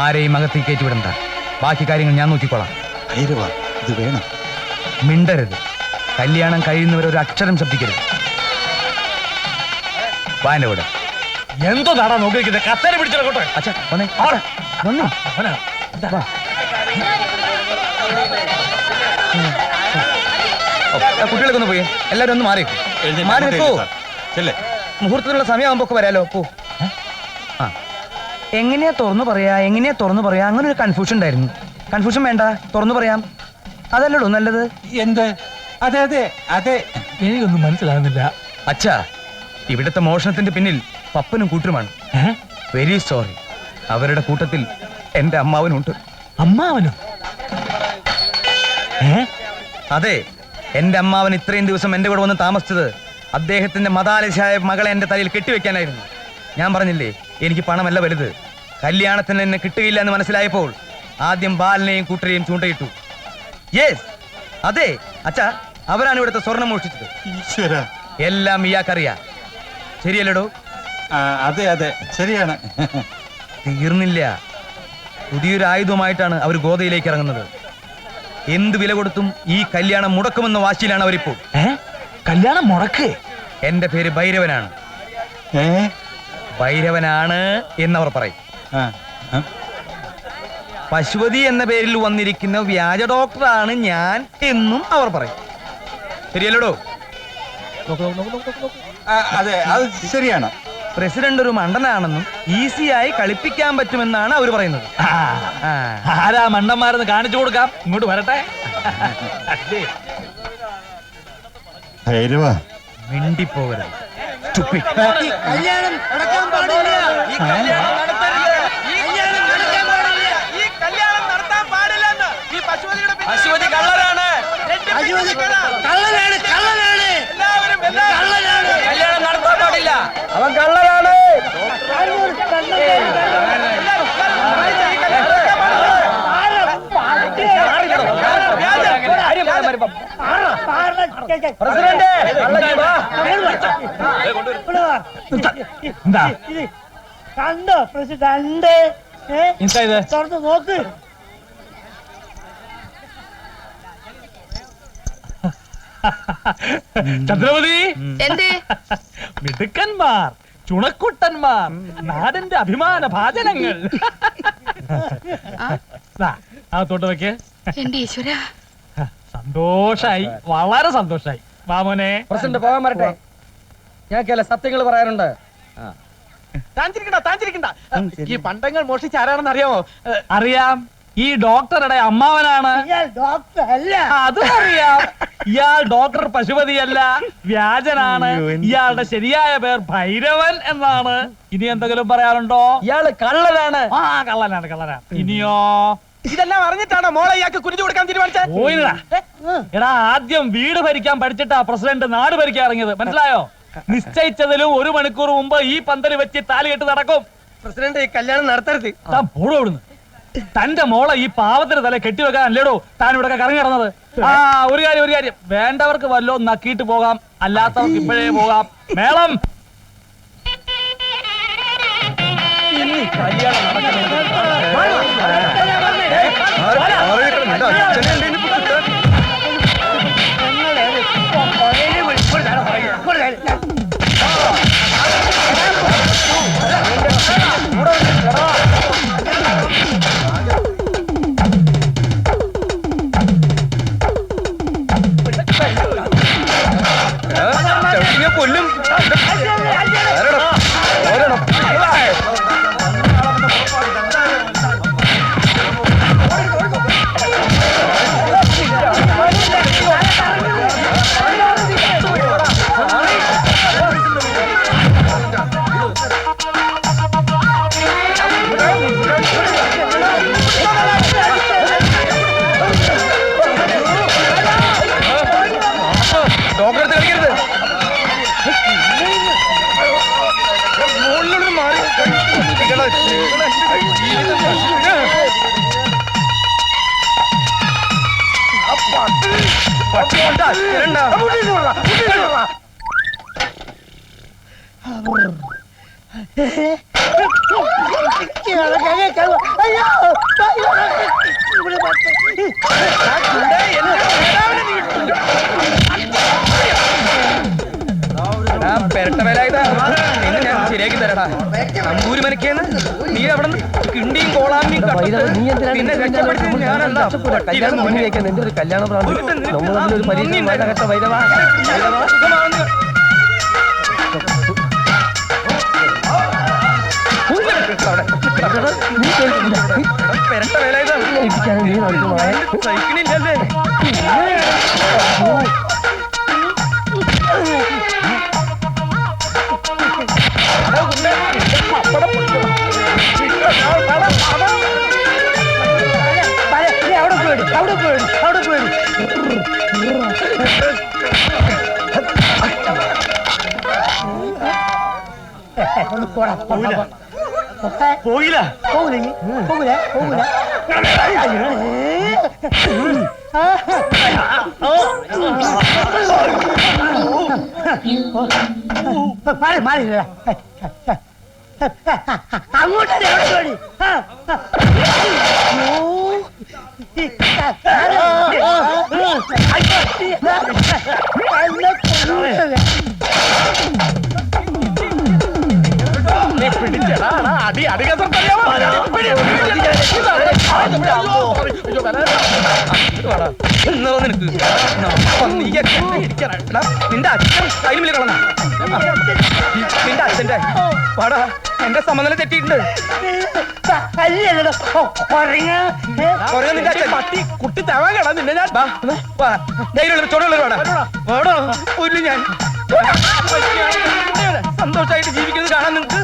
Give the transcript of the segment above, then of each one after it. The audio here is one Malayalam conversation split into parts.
ആരെയും അകത്തേക്ക് കയറ്റിവിടണ്ട. ബാക്കി കാര്യങ്ങൾ ഞാൻ നോക്കിക്കോളാം. ഇത് വേണം. മിണ്ടരുത്. കല്യാണം കഴിയുന്നവരൊരു അക്ഷരം ശബ്ദിക്കരുത്. വാന്റെ കൂടെ എന്തോ നാടാ നോക്കിയിരിക്കുന്നത്? കത്തേനെ പിടിച്ചോട്ടെ. അച്ഛാ വന്നേ. കുട്ടികളൊക്കെ ഒന്ന് പോയി. എല്ലാവരും ഒന്ന് മാറി മുഹൂർത്തത്തിനുള്ള സമയമാകുമ്പോ വരാലോ. പോ. എങ്ങനെയാ തുറന്നു പറയാ അങ്ങനെ ഒരു കൺഫ്യൂഷൻ ഉണ്ടായിരുന്നു. കൺഫ്യൂഷൻ വേണ്ട, തുറന്നു പറയാം. അതല്ലടോ നല്ലത്. എന്ത്? അതെ അതെ അതെ, എനിക്കൊന്നും മനസ്സിലാകുന്നില്ല. അച്ഛാ, ഇവിടുത്തെ മോഷണത്തിന്റെ പിന്നിൽ പപ്പനും കൂട്ടരുമാണ്. Very sorry. അവരുടെ കൂട്ടത്തിൽ എന്റെ അമ്മാവനുണ്ട്. അമ്മാവനോ? അതെ, എന്റെ അമ്മാവൻ ഇത്രയും ദിവസം എന്റെ കൂടെ വന്ന് താമസിച്ചത് അദ്ദേഹത്തിന്റെ മതാലശായ മകളെ എന്റെ തലയിൽ കെട്ടിവെക്കാനായിരുന്നു. ഞാൻ പറഞ്ഞില്ലേ, എനിക്ക് പണമല്ല വലുത്. കല്യാണത്തിന് എന്നെ കിട്ടുകയില്ല എന്ന് മനസ്സിലായപ്പോൾ ആദ്യം ബാലനെയും കൂട്ടരെയും ചൂണ്ടയിട്ടു. യെസ്, അതെ അച്ഛാ, അവരാണ് ഇവിടുത്തെ സ്വർണം മോഷ്ടിച്ചത്. ഈശ്വര, എല്ലാം ഇയാൾക്കറിയാം. ശരിയല്ലടോ? അതെ അതെ ശരിയാണ്. തീർന്നില്ല. പുതിയൊരു ആയുധമായിട്ടാണ് അവർ ഗോതയിലേക്ക് ഇറങ്ങുന്നത്. എന്ത് വില കൊടുത്തും ഈ കല്യാണം മുടക്കുമെന്ന വാശിയിലാണ് അവരിപ്പോൾ. കല്യാണം മുടക്ക്? എന്റെ പേര് ഭൈരവനാണ്. ഭൈരവനാണ് എന്നവർ പറയും. പശുപതി എന്ന പേരിൽ വന്നിരിക്കുന്ന വ്യാജ ഡോക്ടറാണ് ഞാൻ എന്നും അവർ പറയും. ശരിയല്ലടോ? അതെ, അത് ശരിയാണ്. പ്രസിഡന്റ് ഒരു മണ്ടനാണെന്നും ഈസിയായി കളിപ്പിക്കാൻ പറ്റുമെന്നാണ് അവർ പറയുന്നത്. ആരാ മണ്ടന്മാരെന്ന് കാണിച്ചു കൊടുക്കാം. ഇങ്ങോട്ട് വരട്ടെ. മിണ്ടിപ്പോകരുത്. പശുപതി കള്ളനാണ്. കല്യാണം നടത്താൻ പാടില്ല. അവൻ കള്ളനാണ്. കണ്ടോ പ്രസിഡന്റ്? തുറന്ന് നോക്ക്. ചന്ദ്രമതി, എന്തേ? മിടുക്കന്മാർ, ചുണക്കുട്ടന്മാർ, നാടിന്റെ അഭിമാന ഭാജനങ്ങൾ. അകത്തോട്ട് വെക്കേ. എന്റെ ഈശ്വര, സന്തോഷായി, വളരെ സന്തോഷായി. വാമോനെ, പ്രസിഡന്റ് പോകാൻ വരട്ടെ. ഞാൻ ചില സത്യങ്ങൾ പറയാറുണ്ട്. ഈ പണ്ടങ്ങൾ മോഷ്ടിച്ച ആരാണെന്ന് അറിയാമോ? അറിയാം. ഈ ഡോക്ടറുടെ അമ്മാവനാണ്. ഡോക്ടർ അല്ല. അതും അറിയാം. ഇയാൾ ഡോക്ടർ പശുപതിയല്ല, വ്യാജനാണ്. ഇയാളുടെ ശരിയായ പേർ ഭൈരവൻ എന്നാണ്. ഇനി എന്തെങ്കിലും പറയാനുണ്ടോ? ഇയാള് കള്ളനാണ്. കള്ളനാണ്. ഇനിയോ? ഇതെല്ലാം അറിഞ്ഞിട്ടാണോ മോളെ ഇയാൾക്ക് കുനിഞ്ഞു കൊടുക്കാൻ തീരുമാനിച്ചത്? പോയിടാ. എടാ, ആദ്യം വീട് ഭരിക്കാൻ പഠിച്ചിട്ടാ പ്രസിഡന്റ് നാട് ഭരിക്കാൻ ഇറങ്ങിയത്. മനസ്സിലായോ? നിശ്ചയിച്ചതിലും 1 മണിക്കൂർ മുമ്പ് ഈ പന്തല് വെച്ച് താലി കെട്ട് നടക്കും. പ്രസിഡന്റ് ഈ കല്യാണം നടത്തരുത്. താൻ പോടോ ഇവിടുന്ന്. തന്റെ മോളെ ഈ പാവത്തിന് തല കെട്ടിവെക്കാൻ അല്ലേടോ താൻ ഇവിടെ കറങ്ങി നടന്നത്. ഒരു കാര്യം, വേണ്ടവർക്ക് വല്ലോ നക്കിയിട്ട് പോകാം, അല്ലാത്തവർക്ക് ഇപ്പോഴേ പോകാം. മേളം. കൊല്ലും. പട്ടി കൊണ്ട് അച്ഛനുണ്ടാ. എടാ, പെരട്ട വേലായുധാ, നിന്നെ ഞാൻ ശരിയാക്കി തരടാ. നമ്പൂരി മനക്കേന്ന് നീ അവിടെ കിണ്ടിയും കോളാമ്പിയും പിന്നെ രക്ഷപ്പെടുത്തി ഞാനല്ല. നിന്റെ ഒരു കല്യാണ പ്രാന്തി നമ്മൾ തമ്മിലൊരു പരീക്ഷ ഘട്ട വൈരവാ പെരട്ട വേലായുധാ, നീ നടത്തുമായ സഹിക്കണില്ലല്ലേ? പോയില്ല. അങ്ങോട്ടേ അടി അടി കസർത്തറിയാമോ? നിന്റെ അച്ഛൻ കയ്യിൽ കളഞ്ഞ നിന്റെ അച്ഛന്റെ പാടാ എന്റെ സമനില തെറ്റിയിട്ടുണ്ട്. നിന്റെ അച്ഛൻ പട്ടി കുട്ടി തവാൻ കേടാ നിന്നെ ഞാൻ ഒരു ഞാൻ സന്തോഷമായിട്ട് ജീവിക്കുന്നത് കാണാൻ നിങ്ങൾക്ക്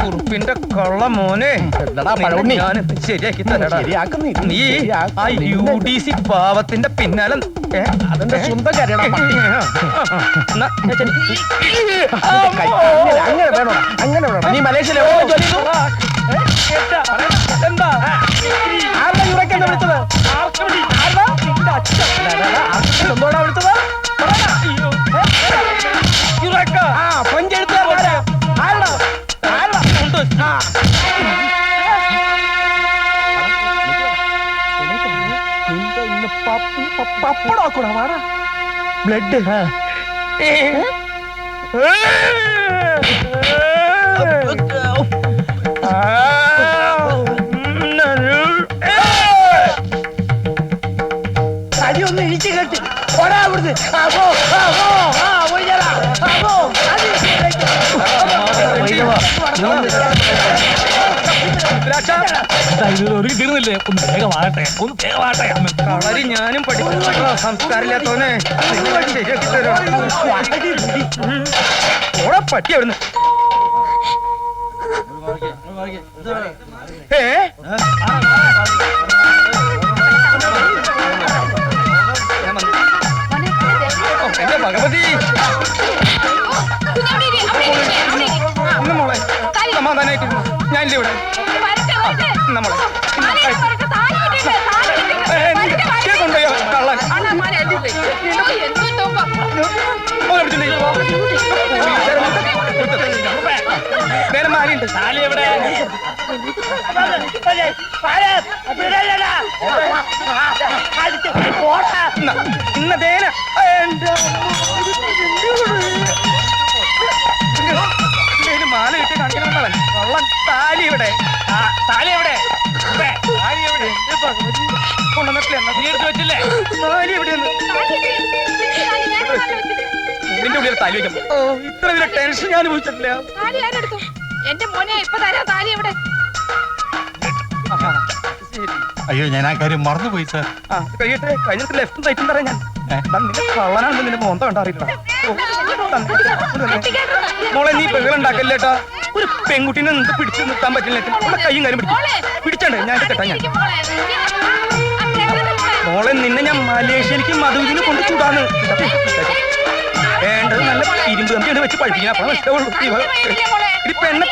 കുറുപ്പിന്റെ കള്ള മോനെ ഞാൻ ശരിയാക്കി തരടാ. നീ ആ UDC പാവത്തിന്റെ പിന്നാലെ അതെന്റെ സ്വന്തം കാര്യമാണ്. അങ്ങനെ വേണോ? അങ്ങനെ വേണോ? നീ മലേഷ്യയിലെ എന്താ ആരുടെ യുറക്കെന്ന് വിളിച്ചത്? എന്തോടാ വിളിച്ചത്? പഞ്ചെഴുത്തുകാരനാരാ? ആരുടെ? പപ്പടാക്കൂടാ വാടാ. ബ്ലഡ് അടിയൊന്ന് ഇടിച്ചു കെട്ടി ഓടാ അവിടുന്ന്. ഒരു തീർന്നില്ലേ? ഒന്ന് വേഗമാകട്ടെ, ഒന്ന് വേഗമാകട്ടെ. കളരി ഞാനും പഠിപ്പിച്ചോ സംസ്കാരമില്ലാത്തവനെ ശരിയാക്കി തരാം. ഓടെ പറ്റി അവിടുന്ന് എന്റെ ഭഗവതി മോളെ സമാധാനായിട്ടിരുന്നു. ഞാനില്ല ഇവിടെ നമ്മളെ കൊണ്ടുപോയോ കള്ളൻ വേറെ മാലിയുണ്ട്. താലി എവിടെ? ഇന്ന തേന മാല ഇട്ട് കാണിക്കണമെന്നവൻ കള്ളൻ. താലി ഇവിടെ, താലി എവിടെ? താലി എവിടെ? കൊണ്ടുവന്നിട്ടില്ല. നീ എടുത്ത് വെച്ചില്ലേ? താലി എവിടെയെന്ന് നിന്റെ ഉള്ളിൽ താലി വയ്ക്കും. ഇത്ര വലിയ ടെൻഷൻ ഞാൻ അനുഭവിച്ചിട്ടില്ല. താലി ആരെടുത്തു? എന്റെ മോനെ ഇപ്പൊ തരാം താലി എവിടെ? ശരി അയ്യോ ഞാൻ ആ കാര്യം മറന്നുപോയി സാർ. ആ ഇത് കഴിയട്ടെ, കഴിഞ്ഞിട്ട് ലെഫ്റ്റും റൈറ്റും തരാം ഞാൻ. ഏ? ദാ നിന്റെ കള്ളനാണെന്ന് നിന്റെ മോന്ത കണ്ടറിയില്ല. മോളെ നീ ബഹളുണ്ടാക്കല്ലേട്ടാ. ഒരു പെൺകുട്ടീനെ നിങ്ങൾക്ക് പിടിച്ചു നിർത്താൻ പറ്റില്ല. അവളെ കയ്യും കാര്യം പിടിച്ചണ്ടേ? ഞാൻ കേട്ടാ ഞാൻ. മോളെ നിന്നെ ഞാൻ മലേഷ്യയിലേക്ക് മധുവിന് കൊണ്ട് ചൂടാന്ന്. വേണ്ടത് നല്ല ഇരുമ്പ് കമ്പിയാണ് വെച്ച് പഠിപ്പിക്കണം. അപ്പൊ ഇഷ്ടമുള്ളൂ. ഇത് പെണ്ണ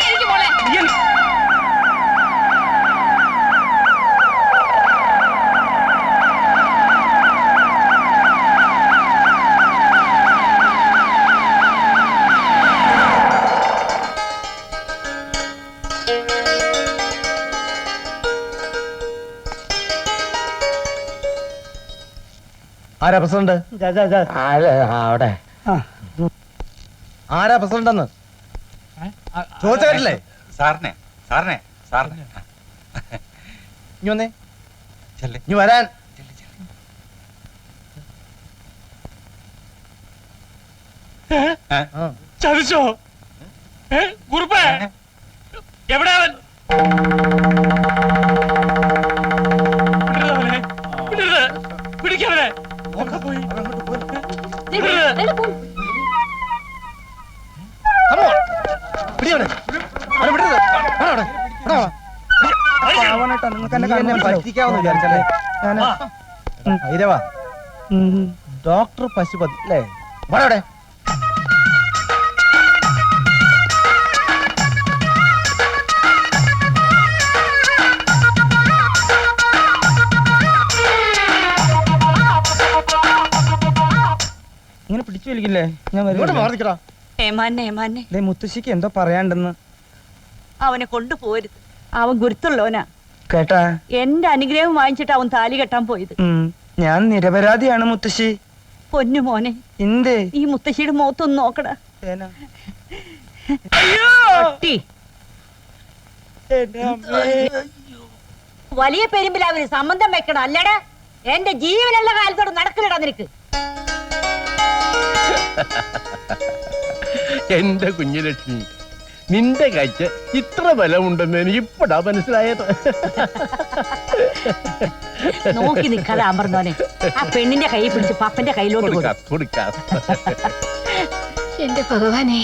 ആരാ പ്രസിഡന്റ്? അവിടെ ആരാ പ്രസിഡന്റ് എന്ന് ചോദിച്ച കേട്ടില്ലേ? സാറിനെ സാറിനെ സാറിനെ ഇനി വന്നേ, ചെല്ലേ. ഇനി വരാൻ. ആ. ചതിച്ചോ? കുറുപ്പേ എവിടെ അവൻ? പിടിക്കവനെ. Come on. പിടി അവനെ. അവനെ വിടരുത്. വാ അവിടെ. വാ, വാ. പാവനായിട്ടാ നിങ്ങൾക്ക് എന്നെ നീ എന്നെ കാണുമ്പോൾ പറ്റിക്കാമെന്ന് വിചാരിച്ചല്ലേ? ഞാനാ. ഭൈരവാ, ഡോക്ടർ പശുപതി അല്ലേ? വാ അവിടെ. ഇങ്ങനെ പിടിച്ചു വലിക്കില്ലേ? ഞാൻ ഇങ്ങോട്ട് വരും. മാറി നിൽക്കടാ. ഏമാനെ മുത്തശ്ശിക്ക് എന്തോ പറയാണ്ടെന്ന് അവനെ കൊണ്ടുപോരുത്. അവൻ ഗുരുത്തുള്ളവനാ. കേട്ടാ. എന്റെ അനുഗ്രഹം വാങ്ങിച്ചിട്ട് അവൻ താലി കെട്ടാൻ പോയത്. ഞാൻ നിരപരാധിയാണ് മുത്തശ്ശി. പൊന്നു മോനെ, എന്തേ? ഈ മുത്തശ്ശിയുടെ മുഖത്തൊന്ന് നോക്കടാ. പട്ടി. വലിയ പെരുമ്പിൽ അവര് സംബന്ധം വെക്കണം അല്ലടാ. എന്റെ ജീവനുള്ള കാലത്തോട് നടക്കില്ലടാ നിനക്ക്. എന്റെ കുഞ്ഞുലക്ഷ്മി, നിന്റെ കാഴ്ച ഇത്ര ബലമുണ്ടെന്ന് എനിക്ക് ഇപ്പടാ മനസ്സിലായത്. നോക്കി നിൽക്കാതെ അമർന്നോനെ. ആ പെണ്ണിന്റെ കൈ പിടിച്ച് പപ്പന്റെ കയ്യിലോട്ട് കൊടുക്കാം. കൊടുക്കാം. എന്റെ ഭഗവാനെ,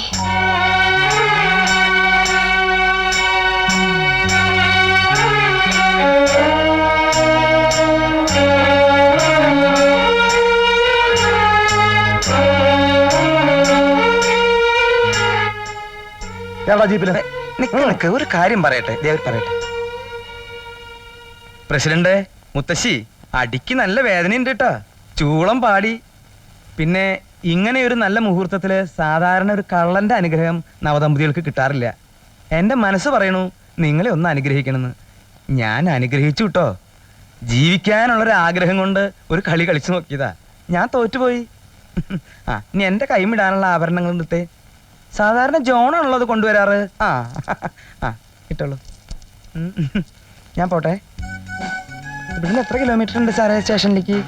ഒരു കാര്യം പറയട്ടെ, പറയട്ടെ. പ്രസിഡന്റ്, മുത്തശ്ശി അടിക്ക് നല്ല വേദനയുണ്ട് കേട്ടാ. ചൂളം പാടി. പിന്നെ ഇങ്ങനെ ഒരു നല്ല മുഹൂർത്തത്തില് സാധാരണ ഒരു കള്ളന്റെ അനുഗ്രഹം നവദമ്പതികൾക്ക് കിട്ടാറില്ല. എന്റെ മനസ്സ് പറയണു നിങ്ങളെ ഒന്ന് അനുഗ്രഹിക്കണമെന്ന്. ഞാൻ അനുഗ്രഹിച്ചു കേട്ടോ. ജീവിക്കാനുള്ളൊരു ആഗ്രഹം കൊണ്ട് ഒരു കളി കളിച്ചു നോക്കിയതാ. ഞാൻ തോറ്റുപോയി. ആ ഇനി എന്റെ കൈമിടാനുള്ള ആഭരണങ്ങൾ എടുത്തേ. സാധാരണ ജോണാണല്ലോ അത് കൊണ്ടുവരാറ്. ആ ആ കിട്ടുള്ളൂ. ഞാൻ പോട്ടെ. ഇവിടുന്ന് എത്ര കിലോമീറ്റർ ഉണ്ട് സാറേ സ്റ്റേഷനിലേക്ക്?